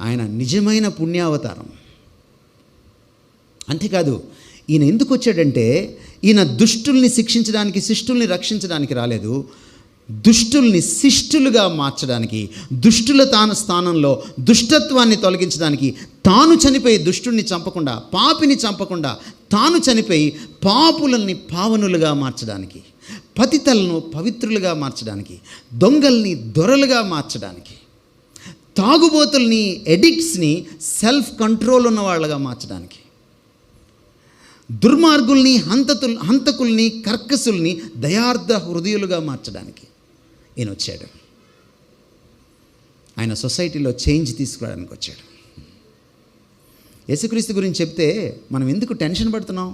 ఆయన నిజమైన పుణ్యావతారం. అంతేకాదు, ఈయన ఎందుకు వచ్చాడంటే, ఈయన దుష్టుల్ని శిక్షించడానికి, శిష్టుల్ని రక్షించడానికి రాలేదు. దుష్టుల్ని శిష్టులుగా మార్చడానికి, దుష్టుల స్థానంలో దుష్టత్వాన్ని తొలగించడానికి, తాను చనిపోయి దుష్టుల్ని చంపకుండా, పాపిని చంపకుండా తాను చనిపోయి పాపులని పావనులుగా మార్చడానికి, పతితలను పవిత్రులుగా మార్చడానికి, దొంగల్ని దొరలుగా మార్చడానికి, తాగుబోతుల్ని ఎడిక్ట్స్ని సెల్ఫ్ కంట్రోల్ ఉన్న వాళ్ళగా మార్చడానికి, దుర్మార్గుల్ని హంతకుల్ని కర్కసుల్ని దయార్థ హృదయులుగా మార్చడానికి ఈయన వచ్చాడు. ఆయన సొసైటీలో చేంజ్ తీసుకురావడానికి వచ్చాడు. యేసుక్రీస్తు గురించి చెప్తే మనం ఎందుకు టెన్షన్ పడుతున్నాం?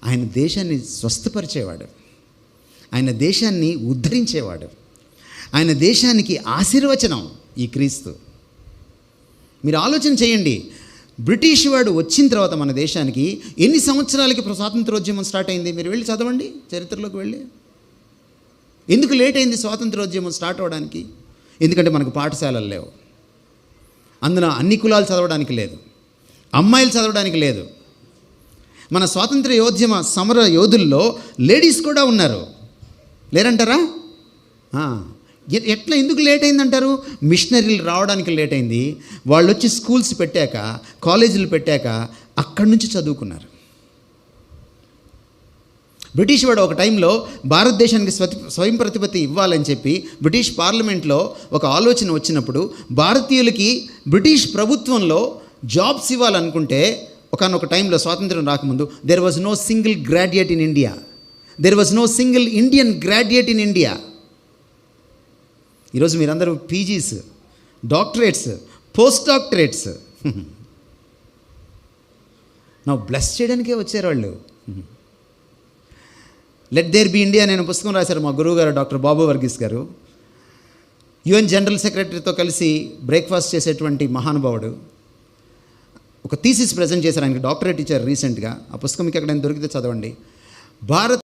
ఆయన దేశాన్ని స్వస్థపరిచేవాడు, ఆయన దేశాన్ని ఉద్ధరించేవాడు, ఆయన దేశానికి ఆశీర్వచనం ఈ క్రీస్తు. మీరు ఆలోచన చేయండి, బ్రిటిష్ వాడు వచ్చిన తర్వాత మన దేశానికి ఎన్ని సంవత్సరాలకి స్వాతంత్రోద్యమం స్టార్ట్ అయింది? మీరు వెళ్ళి చదవండి, చరిత్రలోకి వెళ్ళి. ఎందుకు లేట్ అయింది స్వాతంత్రోద్యమం స్టార్ట్ అవ్వడానికి? ఎందుకంటే మనకు పాఠశాలలు లేవు, అందులో అన్ని కులాలు చదవడానికి లేదు, అమ్మాయిలు చదవడానికి లేదు. మన స్వాతంత్ర సమర యోధుల్లో లేడీస్ కూడా ఉన్నారు, లేరంటారా? ఎట్లా ఎందుకు లేట్ అయిందంటారు? మిషనరీలు రావడానికి లేట్ అయింది. వాళ్ళు వచ్చి స్కూల్స్ పెట్టాక, కాలేజీలు పెట్టాక అక్కడి నుంచి చదువుకున్నారు. బ్రిటిష్ వాడు ఒక టైంలో భారతదేశానికి స్వయం ప్రతిపత్తి ఇవ్వాలని చెప్పి బ్రిటిష్ పార్లమెంట్లో ఒక ఆలోచన వచ్చినప్పుడు, భారతీయులకి బ్రిటిష్ ప్రభుత్వంలో జాబ్స్ ఇవ్వాలనుకుంటే, ఒకనొక టైంలో స్వాతంత్రం రాకముందు there was no single graduate in India, there was no single Indian graduate in India. ఈరోజు మీరందరూ పీజీస్, డాక్టరేట్స్, పోస్ట్ డాక్టరేట్స్ నా బ్లెస్ చేయడానికే వచ్చారు వాళ్ళు. లెట్ దేర్ బి ఇండియా నేను పుస్తకం రాశారు మా గురువు గారు డాక్టర్ బాబు వర్గీస్ గారు. యుఎన్ జనరల్ సెక్రటరీతో కలిసి బ్రేక్ఫాస్ట్ చేసేటువంటి మహానుభావుడు. ఒక థీసిస్ ప్రజెంట్ చేశారు, ఆయనకి డాక్టరేట్ ఇచ్చారు రీసెంట్గా. ఆ పుస్తకం మీకు ఎక్కడైనా దొరికితే చదవండి. భారత్